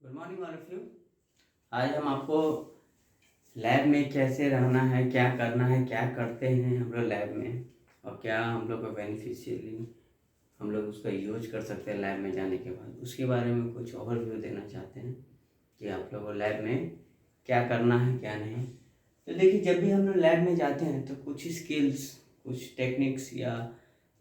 Good morning all of you. आज हम आपको लैब में कैसे रहना है, क्या करना है, क्या करते हैं हम लोग लैब में और क्या हम लोग को बेनिफिशियली हम लोग उसका यूज कर सकते हैं लैब में जाने के बाद, उसके बारे में कुछ ओवरव्यू देना चाहते हैं कि आप लोगों को लैब में क्या करना है क्या नहीं। तो देखिए, जब भी हम लोग लैब में जाते हैं तो कुछ स्किल्स, कुछ टेक्निक्स या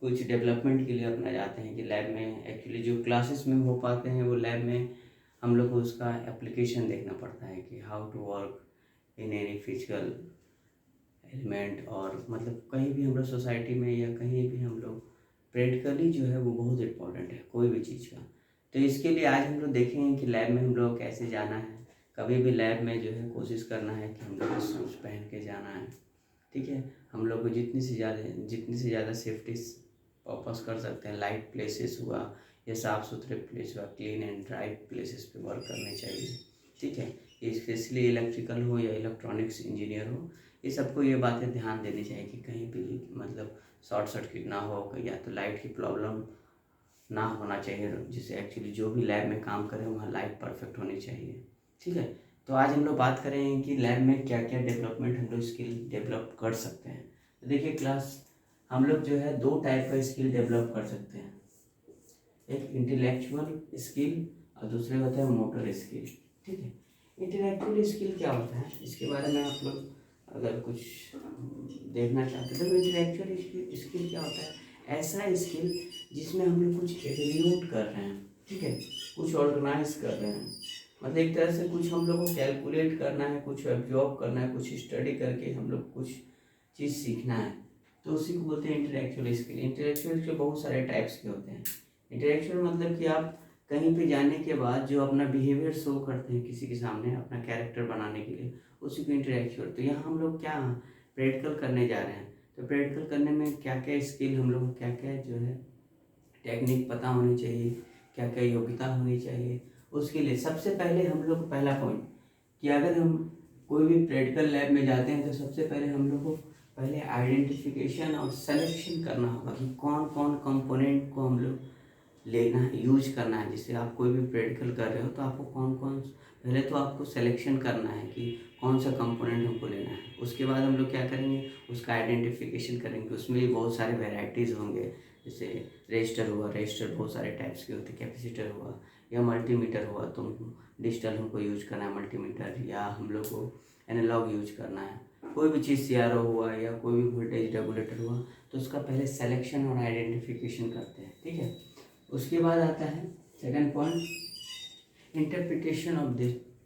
कुछ डेवलपमेंट के लिए अपना जाते हैं कि लैब में एक्चुअली जो क्लासेस में हो पाते हैं वो लैब में हम लोग को उसका एप्लीकेशन देखना पड़ता है कि how to work in any physical element. और मतलब कहीं भी हम लोग सोसाइटी में या कहीं भी हम लोग प्रैक्टिकली जो है वो बहुत इम्पोर्टेंट है कोई भी चीज़ का। तो इसके लिए आज हम लोग देखेंगे कि लैब में हम लोग कैसे जाना है। कभी भी लैब में जो है कोशिश करना है कि हम लोग शूज़ पहन के जाना है, ठीक है। हम लोग को जितनी से ज़्यादा सेफ्टी पर्पस कर सकते हैं, लाइट प्लेसेस हुआ या साफ़ सुथरे प्लेस हुआ, क्लीन एंड ड्राई प्लेसेस पे वर्क करने चाहिए, ठीक है। ये स्पेशली इलेक्ट्रिकल हो या इलेक्ट्रॉनिक्स इंजीनियर हो, ये सबको ये बातें ध्यान देनी चाहिए कि कहीं भी मतलब शॉर्ट सर्किट ना हो, या तो लाइट की प्रॉब्लम ना होना चाहिए, जिससे एक्चुअली जो भी लैब में काम करें वहाँ लाइट परफेक्ट होनी चाहिए, ठीक है। तो आज हम लोग बात करेंगे कि लैब में क्या क्या डेवलपमेंट हम लोग स्किल डेवलप कर सकते हैं। तो देखिए क्लास, हम लोग जो है दो टाइप का स्किल डेवलप कर सकते हैं, एक इंटेलेक्चुअल स्किल और दूसरे होता है मोटर स्किल, ठीक है। इंटेलेक्चुअल स्किल क्या होता है, इसके बारे में आप लोग अगर कुछ देखना चाहते हैं तो इंटेलेक्चुअल स्किल क्या होता है, ऐसा स्किल जिसमें हम लोग कुछ एवेल्यूट कर रहे हैं, ठीक है, कुछ ऑर्गेनाइज कर रहे हैं। मतलब एक तरह से कुछ हम लोग को कैलकुलेट करना है, कुछ ऑब्जॉर्व करना है, कुछ स्टडी करके हम लोग कुछ चीज़ सीखना है, तो उसी को बोलते हैं इंटेलेक्चुअल स्किल। इंटेलेक्चुअल के बहुत सारे टाइप्स के होते हैं। इंटेलेक्चुअल मतलब कि आप कहीं पे जाने के बाद जो अपना बिहेवियर शो करते हैं किसी के सामने अपना कैरेक्टर बनाने के लिए, उसी को इंटेलेक्चुअल। तो यहाँ हम लोग क्या प्रैक्टिकल करने जा रहे हैं, तो प्रैक्टिकल करने में क्या क्या स्किल हम लोग को क्या क्या जो है टेक्निक पता होनी चाहिए, क्या क्या योग्यता होनी चाहिए। उसके लिए सबसे पहले हम लोग पहला पॉइंट कि अगर हम कोई भी प्रैक्टिकल लैब में जाते हैं तो सबसे पहले हम लोग को पहले आइडेंटिफिकेशन और सिलेक्शन करना होगा कि कौन कौन कंपोनेंट को हम लोग लेना है, यूज करना है। जिससे आप कोई भी प्रैक्टिकल कर रहे हो तो आपको कौन कौन, पहले तो आपको सिलेक्शन करना है कि कौन सा कंपोनेंट हमको लेना है। उसके बाद हम लोग क्या करेंगे, उसका आइडेंटिफिकेशन करेंगे। उसमें भी बहुत सारे वेराइटीज़ होंगे, जैसे रजिस्टर हुआ, रजिस्टर बहुत सारे टाइप्स के होते हैं, कैपेसिटर हुआ या मल्टीमीटर हुआ, तो डिजिटल हमको यूज करना है मल्टीमीटर, या हम लोग को एनालॉग यूज करना है। कोई भी चीज़ CRO हुआ या कोई भी वोल्टेज रेगुलेटर हुआ, तो उसका पहले सिलेक्शन और आइडेंटिफिकेशन करते हैं, ठीक है। उसके बाद आता है second point, interpretation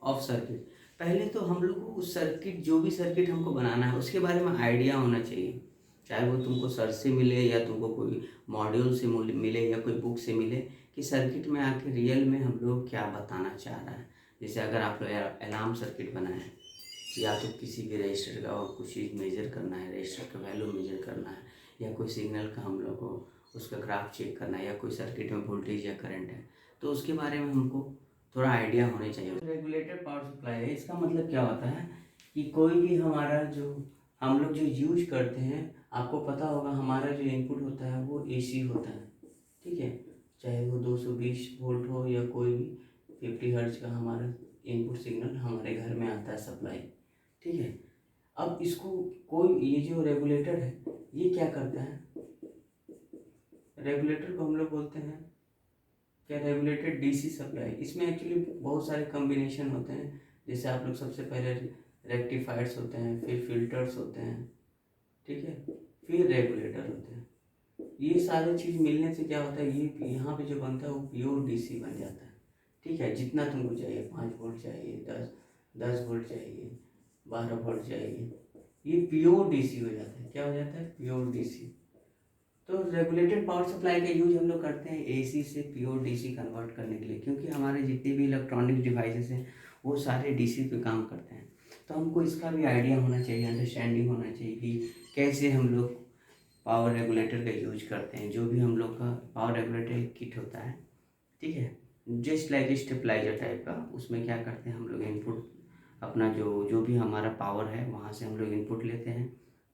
of circuit. पहले तो हम लोग को उस सर्किट, जो भी सर्किट हमको बनाना है उसके बारे में आइडिया होना चाहिए, चाहे वो तुमको सर से मिले या तुमको कोई मॉड्यूल से मिले या कोई बुक से मिले, कि सर्किट में आके रियल में हम लोग क्या बताना चाह रहा है। जैसे अगर आप लोग अलार्म सर्किट बनाए हैं, या तो किसी भी रजिस्टर का और कुछ चीज़ मेजर करना है, रजिस्टर का वैल्यू मेजर करना है, या कोई सिग्नल का हम लोग को उसका ग्राफ चेक करना है, या कोई सर्किट में वोल्टेज या करंट है, तो उसके बारे में हमको थोड़ा आइडिया होने चाहिए। रेगुलेटेड पावर सप्लाई है, इसका मतलब क्या होता है कि कोई भी हमारा जो हम लोग जो यूज करते हैं, आपको पता होगा हमारा जो इनपुट होता है वो AC होता है, ठीक है। चाहे वो 220 वोल्ट हो या कोई भी 50 हर्ट्ज का हमारा इनपुट सिग्नल हमारे घर में आता है सप्लाई, ठीक है। अब इसको कोई, ये जो रेगुलेटर है ये क्या करता है, रेगुलेटर को हम लोग बोलते हैं क्या, रेगुलेटेड DC सप्लाई। इसमें एक्चुअली बहुत सारे कॉम्बिनेशन होते हैं, जैसे आप लोग सबसे पहले रेक्टिफायर्स होते हैं, फिर फिल्टर्स होते हैं, ठीक है, फिर रेगुलेटर होते हैं। ये सारी चीज़ मिलने से क्या होता है, ये यहाँ पे जो बनता है वो प्योर DC बन जाता है, ठीक है। जितना तुमको चाहिए, 5 वोल्ट चाहिए, 10 वोल्ट चाहिए, 12 वोल्ट चाहिए, ये प्योर DC हो जाता है। क्या हो जाता है, प्योर DC। तो रेगुलेटेड पावर सप्लाई का यूज हम लोग करते हैं AC से प्योर DC कन्वर्ट करने के लिए, क्योंकि हमारे जितने भी इलेक्ट्रॉनिक डिवाइसेस हैं वो सारे DC पे काम करते हैं। तो हमको इसका भी आइडिया होना चाहिए, अंडरस्टैंडिंग होना चाहिए कि कैसे हम लोग पावर रेगुलेटर का यूज करते हैं। जो भी हम लोग का पावर रेगुलेटर किट होता है, ठीक है, जस्ट लाइक स्टेबलाइजर टाइप का, उसमें क्या करते हैं हम लोग इनपुट अपना जो जो भी हमारा पावर है वहाँ से हम लोग इनपुट लेते हैं,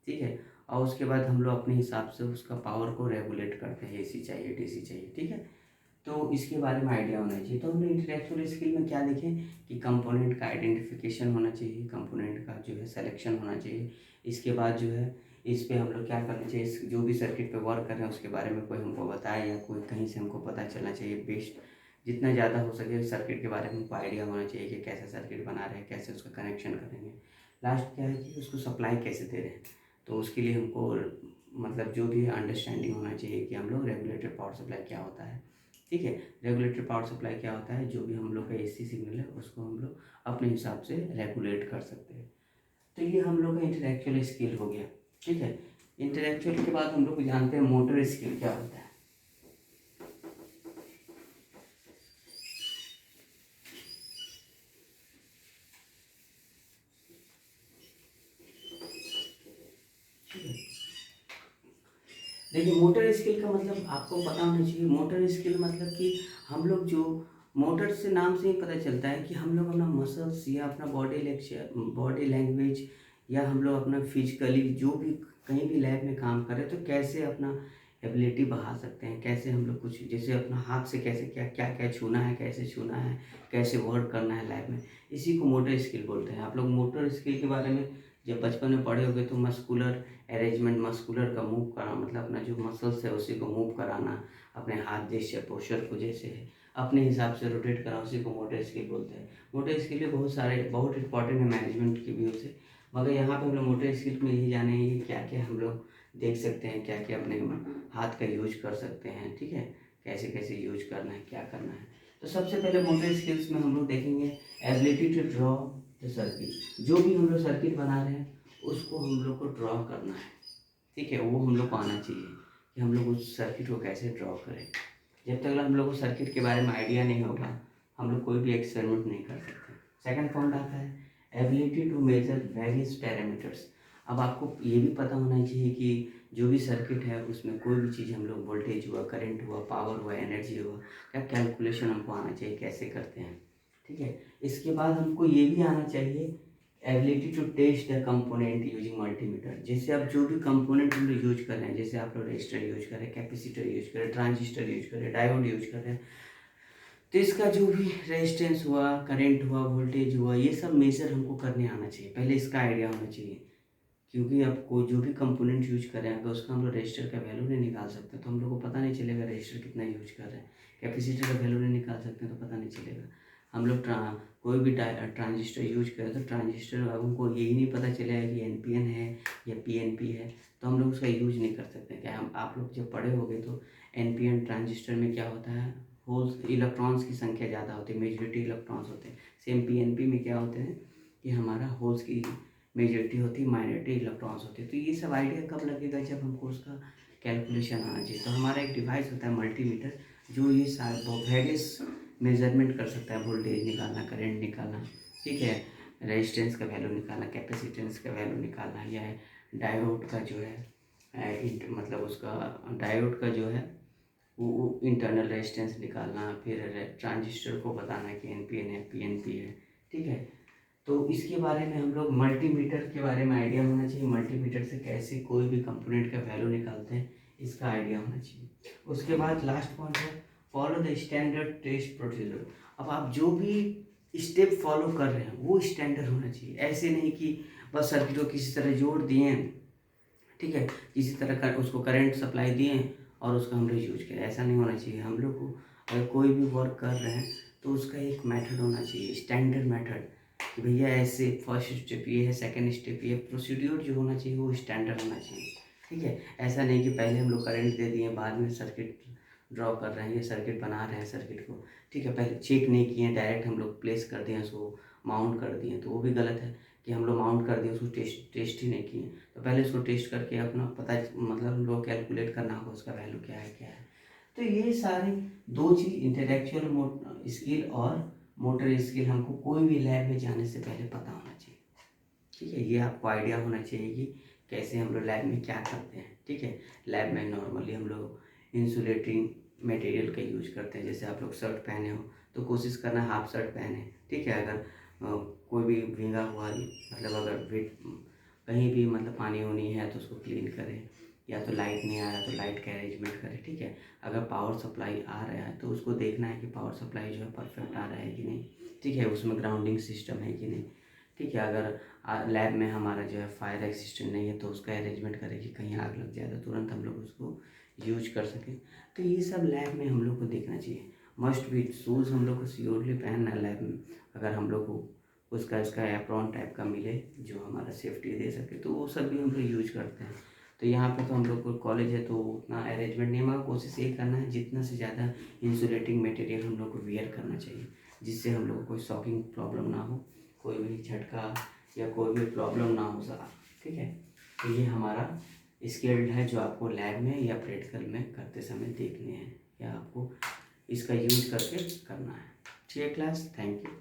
ठीक है। और उसके बाद हम लोग अपने हिसाब से उसका पावर को रेगुलेट करते हैं, AC चाहिए DC चाहिए, ठीक है। तो इसके बारे में आइडिया होना चाहिए। तो हमने इंटेलेक्चुअल स्किल में क्या देखें कि कंपोनेंट का आइडेंटिफिकेशन होना चाहिए, कंपोनेंट का जो है सिलेक्शन होना चाहिए। इसके बाद जो है इस पे हम लोग क्या करना चाहिए, इस जो भी सर्किट पे वर्क कर रहे हैं उसके बारे में कोई हमको बताए या कोई कहीं से हमको पता चलना चाहिए। बेस्ट जितना ज़्यादा हो सके सर्किट के बारे में हमको आइडिया होना चाहिए कि कैसे सर्किट बना रहे हैं, कैसे उसका कनेक्शन करेंगे। लास्ट क्या है कि उसको सप्लाई कैसे दे रहे हैं, तो उसके लिए हमको मतलब जो भी अंडरस्टैंडिंग होना चाहिए कि हम लोग रेगुलेटेड पावर सप्लाई क्या होता है। ठीक है, रेगुलेटेड पावर सप्लाई क्या होता है, जो भी हम लोग का एसी सिग्नल है उसको हम लोग अपने हिसाब से रेगुलेट कर सकते हैं। तो ये हम लोग का इंटेलेक्चुअल स्किल हो गया। ठीक है, इंटेलेक्चुअल के बाद हम लोग जानते हैं मोटर स्किल क्या होता है। देखिए, मोटर स्किल का मतलब आपको पता होना चाहिए। मोटर स्किल मतलब कि हम लोग जो मोटर से नाम से ही पता चलता है कि हम लोग अपना मसल्स या अपना बॉडी लैंग्वेज या हम लोग अपना फिजिकली जो भी कहीं भी लैब में काम करें तो कैसे अपना एबिलिटी बढ़ा सकते हैं, कैसे हम लोग कुछ जैसे अपना हाथ से कैसे क्या क्या क्या छूना है, कैसे छूना है, कैसे वर्क करना है लैब में, इसी को मोटर स्किल बोलते हैं। आप लोग मोटर स्किल के बारे में जब बचपन में पढ़े होगे तो मस्कुलर अरेंजमेंट, मस्कुलर का मूव कराना मतलब अपना जो मसल्स है उसी को मूव कराना, अपने हाथ जैसे पोस्चर को जैसे है अपने हिसाब से रोटेट कराना, उसी को मोटर स्किल बोलते हैं। मोटर स्किल भी बहुत इंपॉर्टेंट है मैनेजमेंट की व्यू से, मगर यहाँ पे हम लोग मोटर स्किल में यही जाने हैं क्या क्या हम लोग देख सकते हैं, क्या क्या अपने हाथ का यूज कर सकते हैं। ठीक है, कैसे कैसे यूज करना है, क्या करना है। तो सबसे पहले मोटर स्किल्स में हम लोग देखेंगे ability to draw the circuit. जो भी हम लोग सर्किट बना रहे हैं उसको हम लोग को ड्रॉ करना है। ठीक है, वो हम लोग को आना चाहिए कि हम लोग उस सर्किट को कैसे ड्रॉ करें। जब तक हम लोग को सर्किट के बारे में आइडिया नहीं होगा हम लोग कोई भी एक्सपेरिमेंट नहीं कर सकते। सेकंड पॉइंट आता है ability to measure various parameters. अब आपको ये भी पता होना चाहिए कि जो भी सर्किट है उसमें कोई भी चीज़ हम लोग वोल्टेज हुआ, करंट हुआ, पावर हुआ, एनर्जी हुआ, क्या कैलकुलेशन हमको आना चाहिए, कैसे करते हैं। ठीक है, इसके बाद हमको ये भी आना चाहिए ability to test the component using multimeter. जैसे आप जो भी कंपोनेंट हम लोग यूज कर रहे हैं, जैसे आप लोग रेजिस्टर यूज कर रहे हैं, कैपेसिटर यूज कर रहे हैं, ट्रांजिस्टर यूज कर रहे हैं, डायोड यूज कर रहे हैं, तो इसका जो भी रेजिस्टेंस हुआ, करंट हुआ, वोल्टेज हुआ, ये सब मेजर हमको करने आना चाहिए। पहले इसका आइडिया होना चाहिए, क्योंकि आप कोई जो भी कंपोनेंट यूज कर रहे हैं अगर उसका हम लोग रजिस्टर का वैल्यू नहीं निकाल सकते तो हम लोग को पता नहीं चलेगा रजिस्टर कितना यूज कर रहे हैं। कैपेसिटर का वैल्यू नहीं निकाल सकते तो पता नहीं चलेगा। हम लोग कोई भी ट्रांजिस्टर यूज करें तो ट्रांजिस्टर अब हमको यही नहीं पता चलेगा कि NPN है या PNP है, तो हम लोग उसका यूज नहीं कर सकते। क्या हम आप लोग जब पढ़े होंगे तो NPN ट्रांजिस्टर में क्या होता है, होल्स इलेक्ट्रॉन्स की संख्या ज़्यादा होती है, मेजॉरिटी इलेक्ट्रॉन्स होते हैं। सेम PNP में क्या होते हैं कि हमारा होल्स की मेजॉरिटी होती है, माइनॉरिटी इलेक्ट्रॉन्स होते हैं। तो ये सब आइडिया कब लगेगा, जब हमको उसका कैलकुलेशन आना चाहिए। तो हमारा एक डिवाइस होता है मल्टीमीटर, जो ये सारे वेरियस मेजरमेंट कर सकता है, वोल्टेज निकालना, करंट निकालना, ठीक है, रेजिस्टेंस का वैल्यू निकालना, कैपेसिटेंस का वैल्यू निकालना, या डायोड का जो है मतलब उसका डायोड का जो है वो इंटरनल रेजिस्टेंस निकालना, फिर ट्रांजिस्टर को बताना कि NPN है, PNP है। ठीक है, तो इसके बारे में हम लोग मल्टीमीटर के बारे में आइडिया होना चाहिए। मल्टीमीटर से कैसे कोई भी कंपोनेंट का वैल्यू निकालते हैं इसका आइडिया होना चाहिए। उसके बाद लास्ट पॉइंट है follow the standard test procedure. अब आप जो भी स्टेप फॉलो कर रहे हैं वो स्टैंडर्ड होना चाहिए। ऐसे नहीं कि बस सर्किट को किसी तरह जोड़ दिए, ठीक है, किसी तरह का उसको करंट सप्लाई दिए और उसका हम लोग यूज करें, ऐसा नहीं होना चाहिए। हम लोग को अगर कोई भी वर्क कर रहे हैं तो उसका एक मेथड होना चाहिए, स्टैंडर्ड मेथड, कि भैया ऐसे फर्स्ट स्टेप ये है, सेकंड स्टेप ये, प्रोसीड्यूर जो होना चाहिए वो स्टैंडर्ड होना चाहिए। ठीक है, ऐसा नहीं कि पहले हम लोग करंट दे दिए बाद में सर्किट ड्रॉ कर रहे हैं या सर्किट बना रहे हैं सर्किट को, ठीक है, पहले चेक नहीं किए, डायरेक्ट हम लोग प्लेस कर दिए, उसको माउंट कर दिए, तो वो भी गलत है कि हम लोग माउंट कर दिए उसको टेस्ट ही नहीं किए। तो पहले उसको टेस्ट करके अपना पता मतलब हम लोग कैलकुलेट करना होगा उसका वैल्यू क्या है क्या है। तो ये सारी दो चीज़ इंटेलेक्चुअल स्किल और मोटर स्किल हमको कोई भी लैब में जाने से पहले पता होना चाहिए। ठीक है, ये आपको आइडिया होना चाहिए कि कैसे हम लोग लैब में क्या करते हैं। ठीक है, लैब में नॉर्मली हम लोग इंसुलेटिंग मटेरियल का यूज करते हैं। जैसे आप लोग शर्ट पहने हो तो कोशिश करना हाफ शर्ट पहने, ठीक है, अगर कोई भी भींगा हुआ मतलब अगर कहीं भी मतलब पानी वानी है तो उसको क्लीन करें। या तो लाइट नहीं आ रहा तो लाइट का अरेंजमेंट करें, ठीक है। अगर पावर सप्लाई आ रहा है तो उसको देखना है कि पावर सप्लाई जो है परफेक्ट आ रहा है कि नहीं, ठीक है, उसमें ग्राउंडिंग सिस्टम है कि नहीं, ठीक है। अगर लैब में हमारा जो है फायर एक्सिस्टेंट नहीं है तो उसका अरेंजमेंट करें कि कहीं आग लग जाए तो तुरंत हम लोग उसको यूज कर सकें। तो ये सब लैब में हम लोग को देखना चाहिए। मस्ट बी शूज़ हम लोग को श्योरली पहनना है लैब में। अगर हम लोग को उसका एप्रॉन टाइप का मिले जो हमारा सेफ्टी दे सके तो वो सब भी हम लोग यूज करते हैं। तो यहाँ पे तो हम लोग को कॉलेज है तो उतना अरेंजमेंट नहीं, मगर कोशिश ये करना है जितना से ज़्यादा इंसुलेटिंग मटेरियल हम लोग को वेयर करना चाहिए, जिससे हम लोग को कोई शॉकिंग प्रॉब्लम ना हो, कोई भी झटका या कोई भी प्रॉब्लम ना हो सका, ठीक है। तो ये हमारा स्किल्ड है जो आपको लैब में या प्रैक्टिकल में करते समय देखने हैं या आपको इसका यूज करके करना है। ठीक है क्लास, थैंक यू।